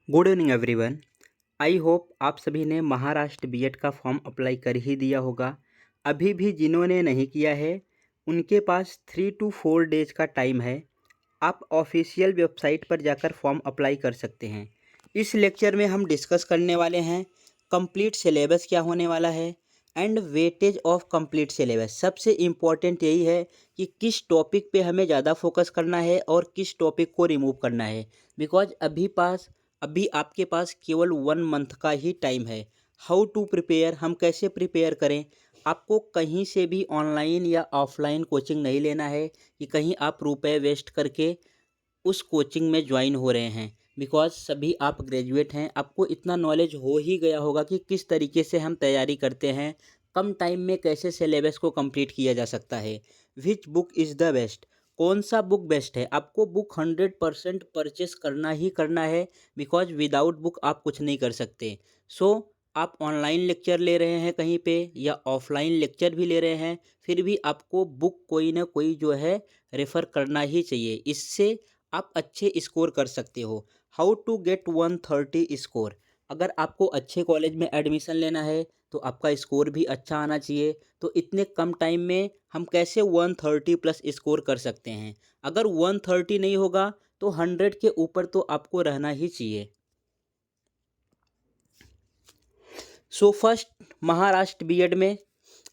Good evening everyone. I hope आप सभी ने महाराष्ट्र बीएड का फॉर्म अप्लाई कर ही दिया होगा। अभी भी जिन्होंने नहीं किया है उनके पास 3 to 4 डेज का टाइम है। आप ऑफिशियल वेबसाइट पर जाकर फॉर्म अप्लाई कर सकते हैं। इस लेक्चर में हम डिस्कस करने वाले हैं कंप्लीट सिलेबस क्या होने वाला है and weightage of complete syllabus. सबसे इम्पॉर्टेंट यही है कि किस टॉपिक पे हमें ज़्यादा फोकस करना है और किस टॉपिक को रिमूव करना है। बिकॉज अभी आपके पास केवल 1 मंथ का ही टाइम है। हाउ टू प्रिपेयर, हम कैसे प्रिपेयर करें। आपको कहीं से भी ऑनलाइन या ऑफलाइन कोचिंग नहीं लेना है कि कहीं आप रुपए वेस्ट करके उस कोचिंग में ज्वाइन हो रहे हैं। बिकॉज सभी आप ग्रेजुएट हैं, आपको इतना नॉलेज हो ही गया होगा कि किस तरीके से हम तैयारी करते हैं, कम टाइम में कैसे सिलेबस को कंप्लीट किया जा सकता है। Which book is the best, कौन सा बुक बेस्ट है। आपको बुक 100% परचेस करना ही करना है। बिकॉज विदाउट बुक आप कुछ नहीं कर सकते। सो आप ऑनलाइन लेक्चर ले रहे हैं कहीं पे या ऑफलाइन लेक्चर भी ले रहे हैं, फिर भी आपको बुक कोई ना कोई जो है रेफ़र करना ही चाहिए। इससे आप अच्छे स्कोर कर सकते हो। हाउ टू गेट 130 स्कोर, अगर आपको अच्छे कॉलेज में एडमिशन लेना है तो आपका स्कोर भी अच्छा आना चाहिए। तो इतने कम टाइम में हम कैसे 130+ स्कोर कर सकते हैं। अगर 130 नहीं होगा तो 100 के ऊपर तो आपको रहना ही चाहिए। सो फर्स्ट, महाराष्ट्र बीएड में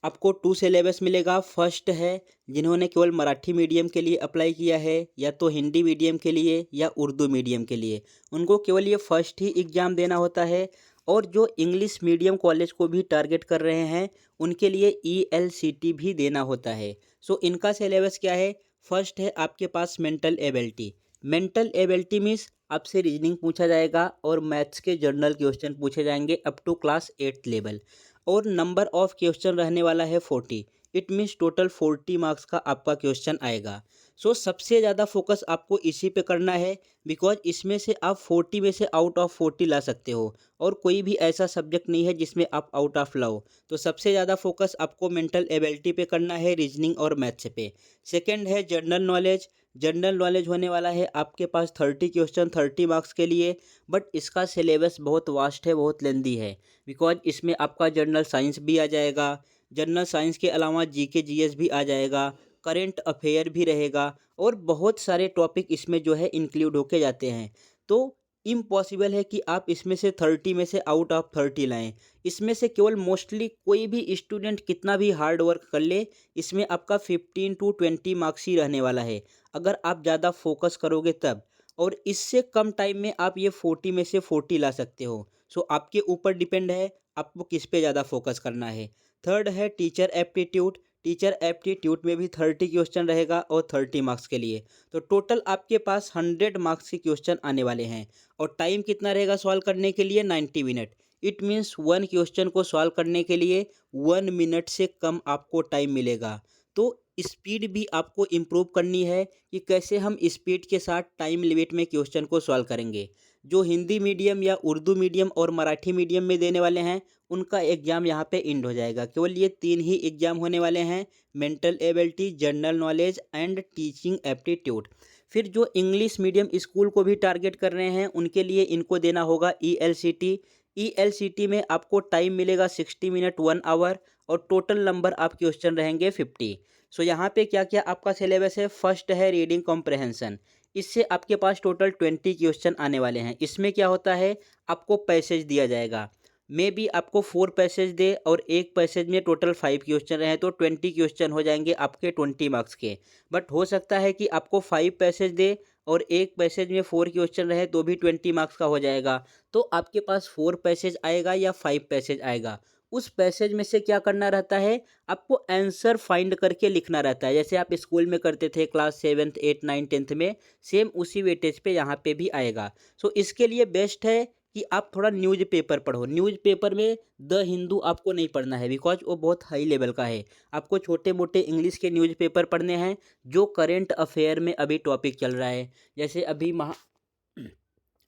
आपको 2 सिलेबस मिलेगा। फर्स्ट है जिन्होंने केवल मराठी मीडियम के लिए अप्लाई किया है या तो हिंदी मीडियम के लिए या उर्दू मीडियम के लिए, उनको केवल ये फर्स्ट ही एग्ज़ाम देना होता है। और जो इंग्लिश मीडियम कॉलेज को भी टारगेट कर रहे हैं उनके लिए ईएलसीटी भी देना होता है। सो इनका सिलेबस क्या है। फर्स्ट है आपके पास mental ability. Mental ability means आपसे रीजनिंग पूछा जाएगा और मैथ्स के जनरल क्वेश्चन पूछे जाएंगे अप टू क्लास 8 लेवल। और नंबर ऑफ क्वेश्चन रहने वाला है 40। इट मीन्स टोटल 40 मार्क्स का आपका क्वेश्चन आएगा। सो सबसे ज़्यादा फोकस आपको इसी पे करना है। बिकॉज इसमें से आप 40 में से आउट ऑफ 40 ला सकते हो और कोई भी ऐसा सब्जेक्ट नहीं है जिसमें आप आउट ऑफ लाओ। तो सबसे ज़्यादा फोकस आपको मेंटल एबिलिटी पे करना है, रीजनिंग और मैथ्स पे। सेकेंड है जनरल नॉलेज। जनरल नॉलेज होने वाला है आपके पास 30 क्वेश्चन 30 मार्क्स के लिए। बट इसका सिलेबस बहुत वास्ट है, बहुत लेंदी है। बिकॉज इसमें आपका जनरल साइंस भी आ जाएगा, जनरल साइंस के अलावा जीके जीएस भी आ जाएगा, करंट अफेयर भी रहेगा और बहुत सारे टॉपिक इसमें जो है इंक्लूड होके जाते हैं। तो इम्पॉसिबल है कि आप इसमें से 30 में से आउट ऑफ 30 लाएं। इसमें से केवल मोस्टली कोई भी स्टूडेंट कितना भी हार्ड वर्क कर ले, इसमें आपका 15 to 20 मार्क्स ही रहने वाला है अगर आप ज़्यादा फोकस करोगे तब। और इससे कम टाइम में आप ये 40 में से 40 ला सकते हो। सो आपके ऊपर डिपेंड है आपको किस पे ज़्यादा फोकस करना है। थर्ड है टीचर एप्टीट्यूड। टीचर एप्टीट्यूड में भी 30 क्वेश्चन रहेगा और 30 मार्क्स के लिए। तो टोटल आपके पास 100 मार्क्स के क्वेश्चन आने वाले हैं। और टाइम कितना रहेगा सॉल्व करने के लिए, 90 मिनट। इट मीन्स 1 क्वेश्चन को सॉल्व करने के लिए 1 मिनट से कम आपको टाइम मिलेगा। तो स्पीड भी आपको इम्प्रूव करनी है कि कैसे हम स्पीड के साथ टाइम लिमिट में क्वेश्चन को सॉल्व करेंगे। जो हिंदी मीडियम या उर्दू मीडियम और मराठी मीडियम में देने वाले हैं उनका एग्ज़ाम यहाँ पे इंड हो जाएगा। केवल ये 3 ही एग्ज़ाम होने वाले हैं, mental ability, general knowledge and teaching aptitude. फिर जो इंग्लिश मीडियम स्कूल को भी टारगेट कर रहे हैं उनके लिए इनको देना होगा ईएलसीटी। ईएलसीटी में आपको टाइम मिलेगा 60 मिनट 1 आवर और टोटल नंबर आप क्वेश्चन रहेंगे 50। सो यहाँ पे क्या क्या आपका सिलेबस है। फर्स्ट है रीडिंग कॉम्प्रहेंशन। इससे आपके पास टोटल 20 क्वेश्चन आने वाले हैं। इसमें क्या होता है, आपको पैसेज दिया जाएगा। मे बी आपको 4 पैसेज दे और एक पैसेज में टोटल 5 क्वेश्चन रहे तो 20 क्वेश्चन हो जाएंगे आपके 20 मार्क्स के। बट हो सकता है कि आपको 5 पैसेज दे और एक पैसेज में 4 क्वेश्चन रहे तो भी 20 मार्क्स का हो जाएगा। तो आपके पास 4 पैसेज आएगा या 5 पैसेज आएगा। उस पैसेज में से क्या करना रहता है, आपको आंसर फाइंड करके लिखना रहता है। जैसे आप स्कूल में करते थे क्लास 7th 8 9 10th में, सेम उसी वेटेज पे यहाँ पे भी आएगा। सो इसके लिए बेस्ट है कि आप थोड़ा न्यूज़पेपर पढ़ो। न्यूज़पेपर में द हिंदू आपको नहीं पढ़ना है बिकॉज वो बहुत हाई लेवल का है। आपको छोटे मोटे इंग्लिश के न्यूज़पेपर पढ़ने हैं जो करेंट अफेयर में अभी टॉपिक चल रहा है। जैसे अभी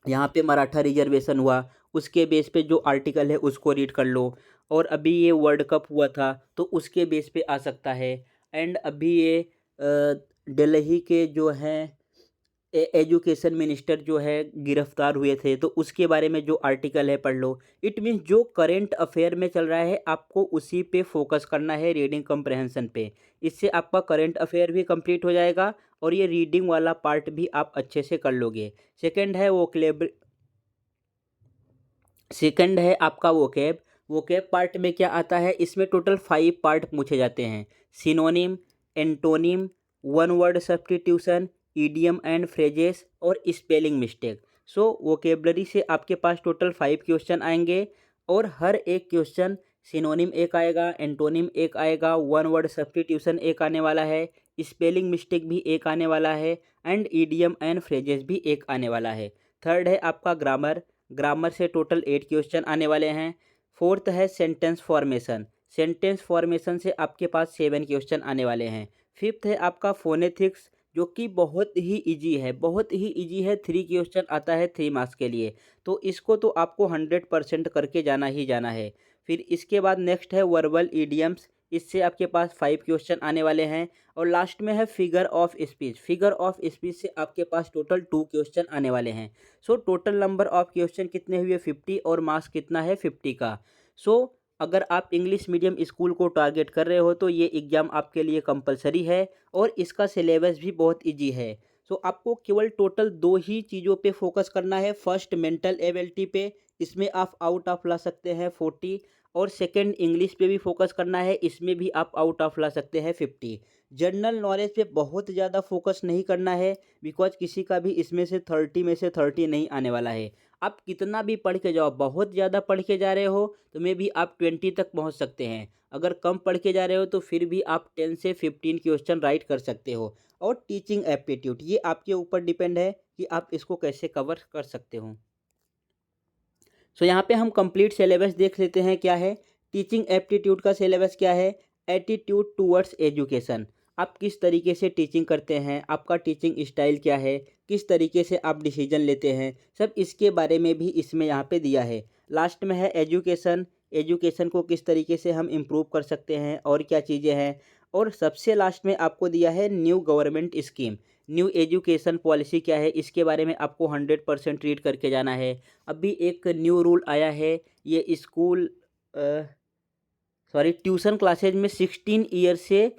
यहाँ पे मराठा रिजर्वेशन हुआ, उसके बेस पे जो आर्टिकल है उसको रीड कर लो। और अभी ये वर्ल्ड कप हुआ था तो उसके बेस पे आ सकता है। एंड अभी ये दिल्ली के जो हैं एजुकेशन मिनिस्टर जो है गिरफ्तार हुए थे, तो उसके बारे में जो आर्टिकल है पढ़ लो। इट मीन्स जो करंट अफेयर में चल रहा है आपको उसी पे फोकस करना है, रीडिंग कम्प्रहेंशन पे। इससे आपका करंट अफेयर भी कंप्लीट हो जाएगा और ये रीडिंग वाला पार्ट भी आप अच्छे से कर लोगे। सेकंड है वोकैब सेकंड है आपका वोकैब। वोकैब पार्ट में क्या आता है, इसमें टोटल 5 पार्ट पूछे जाते हैं। Synonym, antonym, one word substitution, idiom and phrases और स्पेलिंग मिस्टेक। सो वोकेबलरी से आपके पास टोटल 5 क्वेश्चन आएंगे और हर एक क्वेश्चन, सिनोनिम एक आएगा, एंटोनिम एक आएगा, वन वर्ड सब्स्टिट्यूशन एक आने वाला है, स्पेलिंग मिस्टेक भी एक आने वाला है एंड इडियम एंड फ्रेजेस भी एक आने वाला है। थर्ड है आपका ग्रामर। ग्रामर से टोटल 8 क्वेश्चन आने वाले हैं। फोर्थ है सेंटेंस फॉर्मेशन। सेंटेंस फॉर्मेशन से आपके पास 7 क्वेश्चन आने वाले हैं। फिफ्थ है आपका फोनेथिक्स, जो कि बहुत ही इजी है, बहुत ही इजी है। 3 क्वेश्चन आता है 3 मार्क्स के लिए, तो इसको तो आपको 100% करके जाना ही जाना है। फिर इसके बाद नेक्स्ट है वर्बल ईडियम्स, इससे आपके पास 5 क्वेश्चन आने वाले हैं। और लास्ट में है figure of speech. Figure of speech से आपके पास टोटल 2 क्वेश्चन आने वाले हैं। So total number of question कितने हुए, 50, और मार्क्स कितना है, 50 का। सो अगर आप इंग्लिश मीडियम स्कूल को टारगेट कर रहे हो तो ये एग्ज़ाम आपके लिए कंपलसरी है और इसका सिलेबस भी बहुत इजी है। सो आपको केवल टोटल 2 ही चीज़ों पे फोकस करना है। फर्स्ट मेंटल एबिलिटी पे, इसमें आप आउट ऑफ ला सकते हैं 40, और सेकंड इंग्लिश पे भी फोकस करना है, इसमें भी आप आउट ऑफ ला सकते हैं 50। जनरल नॉलेज पे बहुत ज़्यादा फोकस नहीं करना है, बिकॉज किसी का भी इसमें से 30 में से 30 नहीं आने वाला है। आप कितना भी पढ़ के जाओ, बहुत ज़्यादा पढ़ के जा रहे हो तो मे भी आप 20 तक पहुंच सकते हैं। अगर कम पढ़ के जा रहे हो तो फिर भी आप 10 से 15 क्वेश्चन राइट कर सकते हो। और टीचिंग एप्टीट्यूड, ये आपके ऊपर डिपेंड है कि आप इसको कैसे कवर कर सकते हो। सो यहाँ पे हम कंप्लीट सिलेबस देख लेते हैं क्या है। टीचिंग एप्टीट्यूड का सिलेबस क्या है, एटीट्यूड टूवर्ड्स एजुकेशन। आप किस तरीके से टीचिंग करते हैं, आपका टीचिंग स्टाइल क्या है, किस तरीके से आप डिसीजन लेते हैं, सब इसके बारे में भी इसमें यहाँ पे दिया है। लास्ट में है एजुकेशन। एजुकेशन को किस तरीके से हम इम्प्रूव कर सकते हैं और क्या चीज़ें हैं। और सबसे लास्ट में आपको दिया है new government scheme. New education policy क्या है, इसके बारे में आपको 100% रीड करके जाना है। अभी एक न्यू रूल आया है, ये स्कूल ट्यूशन क्लासेज में 16 ईयर से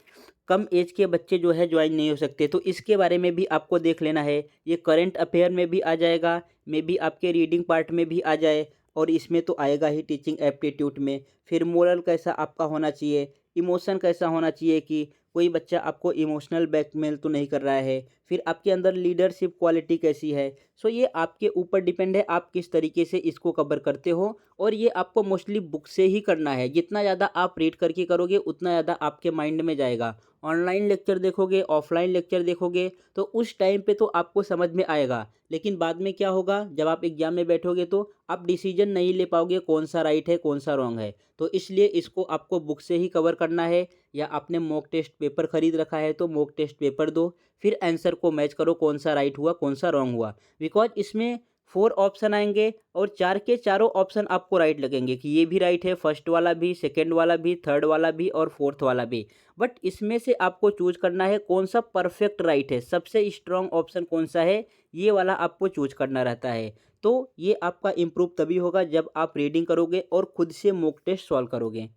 कम एज के बच्चे जो है ज्वाइन नहीं हो सकते, तो इसके बारे में भी आपको देख लेना है। ये करंट अफेयर में भी आ जाएगा, मे बी आपके रीडिंग पार्ट में भी आ जाए, और इसमें तो आएगा ही टीचिंग एप्टीट्यूड में। फिर मोरल कैसा आपका होना चाहिए, इमोशन कैसा होना चाहिए कि कोई बच्चा आपको इमोशनल ब्लैकमेल तो नहीं कर रहा है। फिर आपके अंदर लीडरशिप क्वालिटी कैसी है। सो ये आपके ऊपर डिपेंड है, आप किस तरीके से इसको कवर करते हो। और ये आपको मोस्टली बुक से ही करना है। जितना ज़्यादा आप रीड करके करोगे उतना ज़्यादा आपके माइंड में जाएगा। ऑनलाइन लेक्चर देखोगे, ऑफलाइन लेक्चर देखोगे तो उस टाइम पे तो आपको समझ में आएगा, लेकिन बाद में क्या होगा, जब आप एग्जाम में बैठोगे तो आप डिसीजन नहीं ले पाओगे कौन सा राइट है कौन सा रॉन्ग है। तो इसलिए इसको आपको बुक से ही कवर करना है, या आपने मॉक टेस्ट पेपर खरीद रखा है तो मॉक टेस्ट पेपर दो, फिर आंसर को मैच करो कौन सा राइट हुआ कौन सा रॉन्ग हुआ। बिकॉज इसमें 4 ऑप्शन आएंगे और 4 के चारों ऑप्शन आपको राइट लगेंगे कि ये भी राइट है, फर्स्ट वाला भी, सेकंड वाला भी, थर्ड वाला भी और फोर्थ वाला भी। बट इसमें से आपको चूज करना है कौन सा परफेक्ट राइट है, सबसे स्ट्रॉन्ग ऑप्शन कौन सा है, ये वाला आपको चूज करना रहता है। तो ये आपका इम्प्रूव तभी होगा जब आप रीडिंग करोगे और खुद से मॉक टेस्ट सॉल्व करोगे।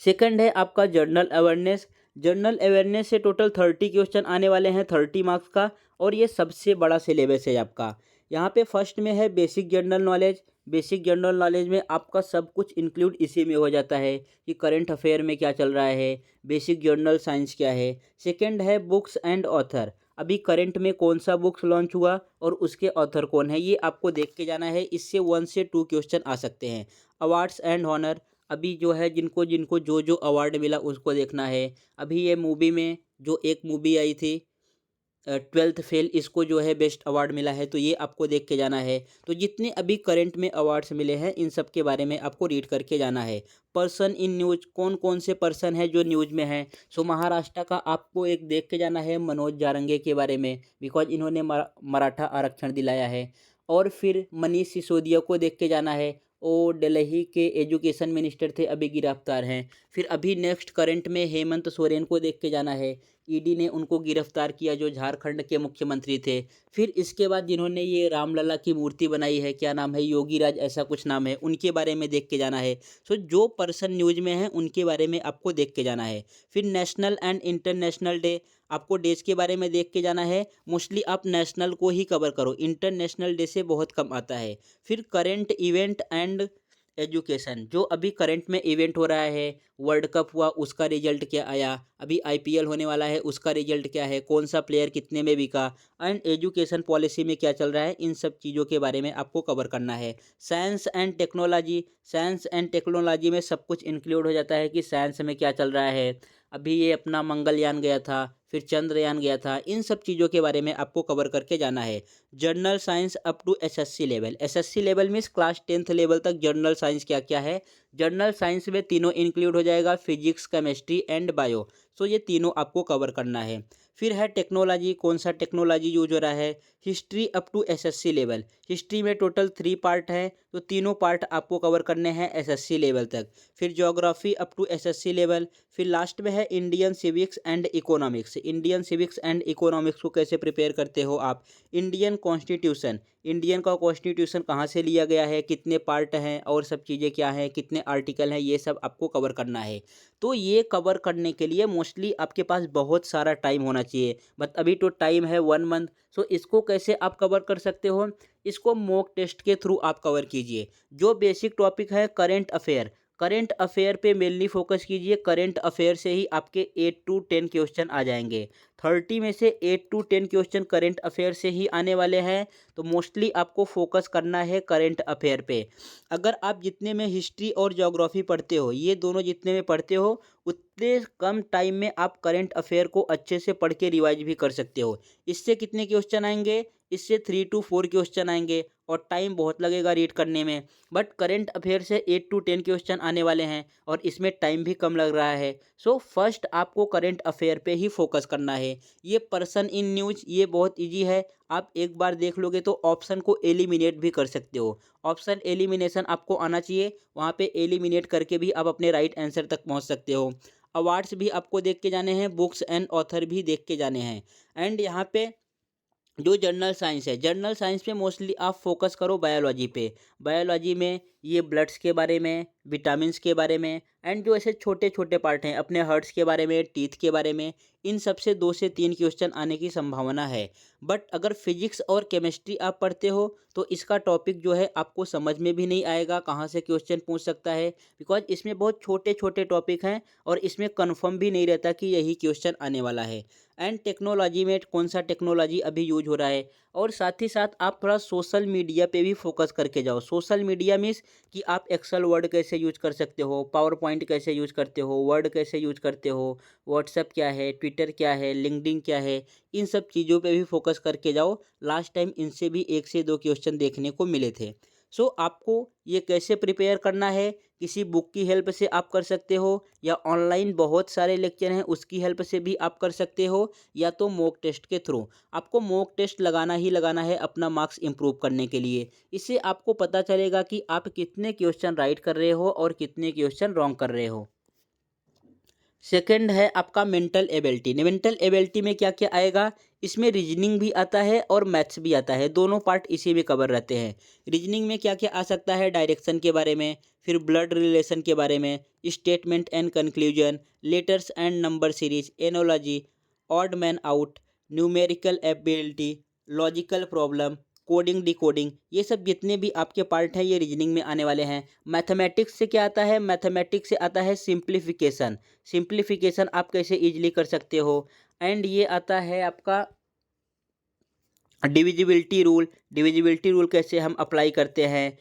सेकंड है आपका जर्नल अवेयरनेस। जर्नल अवेयरनेस से टोटल 30 क्वेश्चन आने वाले हैं, 30 मार्क्स का, और ये सबसे बड़ा सिलेबस है आपका। यहाँ पे फर्स्ट में है basic general knowledge. Basic general knowledge में आपका सब कुछ इंक्लूड इसी में हो जाता है कि करंट अफेयर में क्या चल रहा है, बेसिक जनरल साइंस क्या है। सेकंड है बुक्स एंड ऑथर। अभी करंट में कौन सा बुक्स लॉन्च हुआ और उसके ऑथर कौन है, ये आपको देख के जाना है। इससे 1 से 2 क्वेश्चन आ सकते हैं। अवार्ड्स एंड हॉनर, अभी जो है जिनको जिनको जो जो अवार्ड मिला उसको देखना है। अभी ये मूवी में जो एक मूवी आई थी 12th फेल, इसको जो है बेस्ट अवार्ड मिला है, तो ये आपको देख के जाना है। तो जितने अभी करंट में अवार्ड्स मिले हैं इन सब के बारे में आपको रीड करके जाना है। पर्सन इन न्यूज़, कौन कौन से पर्सन है जो न्यूज़ में है। सो महाराष्ट्र का आपको एक देख के जाना है, मनोज जारंगे के बारे में, बिकॉज इन्होंने मराठा आरक्षण दिलाया है। और फिर मनीष सिसोदिया को देख के जाना है। और दिल्ली के एजुकेशन मिनिस्टर थे, अभी गिरफ्तार हैं। फिर अभी नेक्स्ट करंट में हेमंत सोरेन को देख के जाना है। ईडी ने उनको गिरफ्तार किया, जो झारखंड के मुख्यमंत्री थे। फिर इसके बाद जिन्होंने ये रामलला की मूर्ति बनाई है, क्या नाम है, योगी राज ऐसा कुछ नाम है, उनके बारे में देख के जाना है। सो जो पर्सन न्यूज में है उनके बारे में आपको देख के जाना है। फिर नेशनल एंड इंटरनेशनल डे, आपको डेज के बारे में देख के जाना है। मोस्टली आप नेशनल को ही कवर करो, इंटरनेशनल डे से बहुत कम आता है। फिर करंट इवेंट एंड एजुकेशन, जो अभी करंट में इवेंट हो रहा है, वर्ल्ड कप हुआ उसका रिजल्ट क्या आया, अभी आईपीएल होने वाला है उसका रिजल्ट क्या है, कौन सा प्लेयर कितने में बिका, एंड एजुकेशन पॉलिसी में क्या चल रहा है, इन सब चीज़ों के बारे में आपको कवर करना है। Science and technology, science and technology में सब कुछ इंक्लूड हो जाता है कि साइंस में क्या चल रहा है। अभी ये अपना मंगलयान गया था, फिर चंद्रयान गया था, इन सब चीज़ों के बारे में आपको कवर करके जाना है। General science up to SSC level, SSC level means class 10th level तक जर्नल साइंस क्या क्या है। जर्नल साइंस में तीनों इंक्लूड हो जाएगा, फिजिक्स, केमिस्ट्री एंड बायो। सो ये तीनों आपको कवर करना है। फिर है टेक्नोलॉजी, कौन सा टेक्नोलॉजी यूज हो रहा है। History up to SSC level, history में टोटल 3 पार्ट है, तो तीनों पार्ट आपको कवर करने हैं एसएससी लेवल तक। फिर geography up to SSC level. फिर लास्ट में है Indian civics and economics, Indian civics and economics को कैसे प्रिपेयर करते हो आप। इंडियन कॉन्स्टिट्यूशन, इंडियन का कॉन्स्टिट्यूशन कहाँ से लिया गया है, कितने पार्ट हैं और सब चीज़ें क्या हैं, कितने आर्टिकल हैं, ये सब आपको कवर करना है। तो ये कवर करने के लिए मोस्टली आपके पास बहुत सारा टाइम होना चाहिए, बट अभी तो टाइम है 1 मंथ। सो इसको कैसे आप कवर कर सकते हो, इसको मॉक टेस्ट के थ्रू आप कवर कीजिए। जो बेसिक टॉपिक है करंट अफेयर, करंट अफेयर पे मेनली फोकस कीजिए। करंट अफेयर से ही आपके 8 to 10 क्वेश्चन आ जाएंगे। 30 में से 8 to 10 क्वेश्चन करंट अफेयर से ही आने वाले हैं, तो मोस्टली आपको फोकस करना है करंट अफेयर पे। अगर आप जितने में हिस्ट्री और ज्योग्राफी पढ़ते हो, ये दोनों जितने में पढ़ते हो, उतने कम टाइम में आप करंट अफेयर को अच्छे से पढ़ के रिवाइज भी कर सकते हो। इससे कितने क्वेश्चन आएंगे, इससे 3 to 4 क्वेश्चन आएंगे और टाइम बहुत लगेगा रीड करने में। बट करंट अफेयर से 8 to 10 क्वेश्चन आने वाले हैं और इसमें टाइम भी कम लग रहा है। सो फर्स्ट आपको करंट अफेयर पे ही फोकस करना है। ये पर्सन इन न्यूज, ये बहुत इजी है, आप एक बार देख लोगे तो ऑप्शन को एलिमिनेट भी कर सकते हो। ऑप्शन एलिमिनेशन आपको आना चाहिए, वहाँ पे एलिमिनेट करके भी आप अपने राइट आंसर तक पहुँच सकते हो। अवार्ड्स भी आपको देख के जाने हैं, बुक्स एंड ऑथर भी देख के जाने हैं। एंड यहाँ पे जो जनरल साइंस है, जनरल साइंस पे मोस्टली आप फोकस करो बायोलॉजी पे। बायोलॉजी में ये ब्लड्स के बारे में, विटामिन्स के बारे में, एंड जो ऐसे छोटे छोटे पार्ट हैं अपने हार्ट्स के बारे में, टीथ के बारे में, इन सब से 2 से 3 क्वेश्चन आने की संभावना है। बट अगर फिजिक्स और केमिस्ट्री आप पढ़ते हो तो इसका टॉपिक जो है आपको समझ में भी नहीं आएगा, कहाँ से क्वेश्चन पूछ सकता है, बिकॉज इसमें बहुत छोटे छोटे टॉपिक हैं और इसमें कन्फर्म भी नहीं रहता कि यही क्वेश्चन आने वाला है। एंड टेक्नोलॉजी में कौन सा टेक्नोलॉजी अभी यूज हो रहा है, और साथ ही साथ आप थोड़ा सोशल मीडिया पे भी फोकस करके जाओ। सोशल मीडिया मीन्स कि आप एक्सेल वर्ड कैसे यूज कर सकते हो, पावर पॉइंट कैसे यूज करते हो, वर्ड कैसे यूज करते हो, व्हाट्सएप क्या है, ट्विटर क्या है, लिंक्डइन क्या है, इन सब चीज़ों पे भी फोकस करके जाओ। लास्ट टाइम इनसे भी 1 से 2 क्वेश्चन देखने को मिले थे। सो आपको ये कैसे प्रिपेयर करना है, किसी बुक की हेल्प से आप कर सकते हो, या ऑनलाइन बहुत सारे लेक्चर हैं उसकी हेल्प से भी आप कर सकते हो, या तो मॉक टेस्ट के थ्रू। आपको मॉक टेस्ट लगाना ही लगाना है अपना मार्क्स इंप्रूव करने के लिए। इससे आपको पता चलेगा कि आप कितने क्वेश्चन राइट कर रहे हो और कितने क्वेश्चन रॉन्ग कर रहे हो। सेकंड है आपका मेंटल एबिलिटी। मेंटल एबिलिटी में क्या क्या आएगा, इसमें रीजनिंग भी आता है और मैथ्स भी आता है, दोनों पार्ट इसी में कवर रहते हैं। रीजनिंग में क्या क्या आ सकता है, डायरेक्शन के बारे में, फिर ब्लड रिलेशन के बारे में, statement and conclusion, letters and number series, analogy, odd man out, numerical ability, logical problem, coding decoding, ये सब जितने भी आपके पार्ट हैं ये रीजनिंग में आने वाले हैं। मैथमेटिक्स से क्या आता है, मैथमेटिक्स से आता है सिंप्लीफिकेशन, सिंप्लीफिकेशन आप कैसे इजीली कर सकते हो। एंड ये आता है आपका डिविजिबिलिटी रूल, डिविजिबिलिटी रूल कैसे हम अप्लाई करते हैं।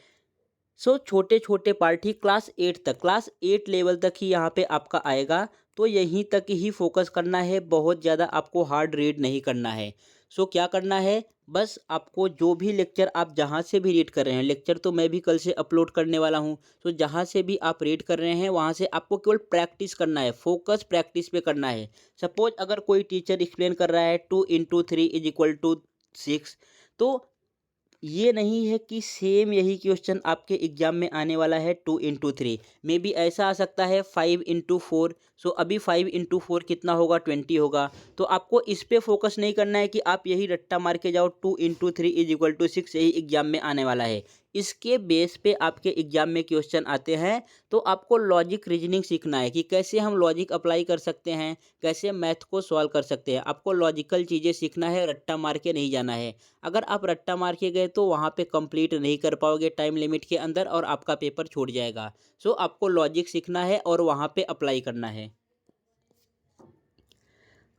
सो छोटे छोटे पार्ट ही क्लास 8 तक, क्लास 8 लेवल तक ही यहाँ पे आपका आएगा, तो यहीं तक ही फोकस करना है, बहुत ज़्यादा आपको हार्ड रीड नहीं करना है। सो क्या करना है, बस आपको जो भी लेक्चर आप जहाँ से भी रीड कर रहे हैं, लेक्चर तो मैं भी कल से अपलोड करने वाला हूँ, तो जहाँ से भी आप रीड कर रहे हैं वहाँ से आपको केवल प्रैक्टिस करना है, फोकस प्रैक्टिस पे करना है। सपोज अगर कोई टीचर एक्सप्लेन कर रहा है 2 into 3 = 6, तो ये नहीं है कि सेम यही क्वेश्चन आपके एग्जाम में आने वाला है 2 into 3। मे बी ऐसा आ सकता है 5 into 4। सो अभी 5 into 4 कितना होगा, 20 होगा। तो आपको इस पे फोकस नहीं करना है कि आप यही रट्टा मार के जाओ 2 into 3 = 6, यही एग्जाम में आने वाला है। इसके बेस पे आपके एग्जाम में क्वेश्चन आते हैं। तो आपको लॉजिक रीजनिंग सीखना है कि कैसे हम लॉजिक अप्लाई कर सकते हैं, कैसे मैथ को सॉल्व कर सकते हैं। आपको लॉजिकल चीज़ें सीखना है, रट्टा मार के नहीं जाना है। अगर आप रट्टा मार के गए तो वहाँ पे कंप्लीट नहीं कर पाओगे टाइम लिमिट के अंदर और आपका पेपर छूट जाएगा। सो आपको लॉजिक सीखना है और वहाँ पे अप्लाई करना है।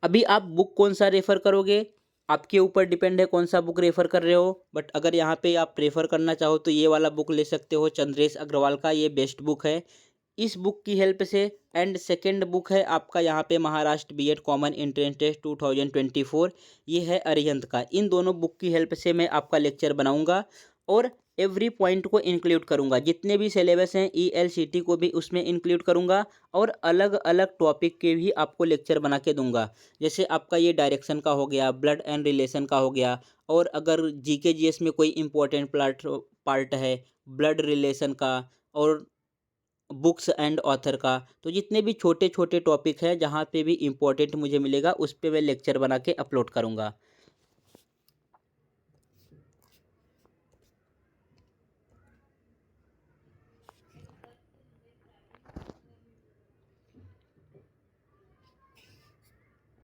अभी आप बुक कौन सा रेफ़र करोगे, आपके ऊपर डिपेंड है कौन सा बुक रेफ़र कर रहे हो। बट अगर यहाँ पे आप रेफ़र करना चाहो तो ये वाला बुक ले सकते हो, चंद्रेश अग्रवाल का, ये बेस्ट बुक है। इस बुक की हेल्प से। एंड सेकंड बुक है आपका यहाँ पे Maharashtra BEd common entrance test 2024, ये है अरिहंत का। इन दोनों बुक की हेल्प से मैं आपका लेक्चर बनाऊंगा और एवरी पॉइंट को इंक्लूड करूंगा। जितने भी सिलेबस हैं ईएलसीटी को भी उसमें इंक्लूड करूंगा और अलग अलग टॉपिक के भी आपको लेक्चर बना के दूंगा। जैसे आपका ये डायरेक्शन का हो गया, ब्लड एंड रिलेशन का हो गया, और अगर जीके जीएस में कोई इंपॉर्टेंट पार्ट है ब्लड रिलेशन का, और बुक्स एंड ऑथर का, तो जितने भी छोटे छोटे टॉपिक हैं जहाँ पे भी इम्पोर्टेंट मुझे मिलेगा उस पे मैं लेक्चर बना के अपलोड करूँगा।